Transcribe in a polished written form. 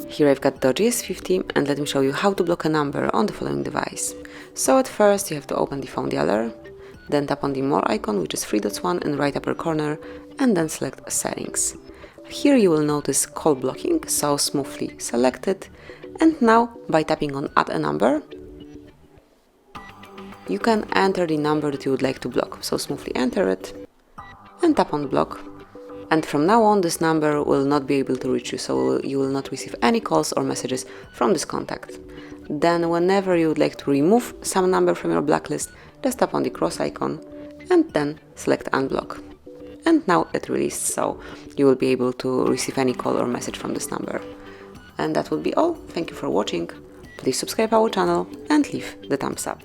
Here I've got DOOGEE S50 and let me show you how to block a number on the following device. So at first you have to open the phone dialer, then tap on the more icon, which is 3 dots one in right upper corner, and then select settings. Here you will notice call blocking, so smoothly select it, and now by tapping on add a number, you can enter the number that you would like to block, so smoothly enter it and tap on block. And from now on this number will not be able to reach you, so you will not receive any calls or messages from this contact. Then whenever you would like to remove some number from your blacklist, just tap on the cross icon and then select unblock. And now it released, so you will be able to receive any call or message from this number. And that would be all. Thank you for watching. Please subscribe our channel and leave the thumbs up.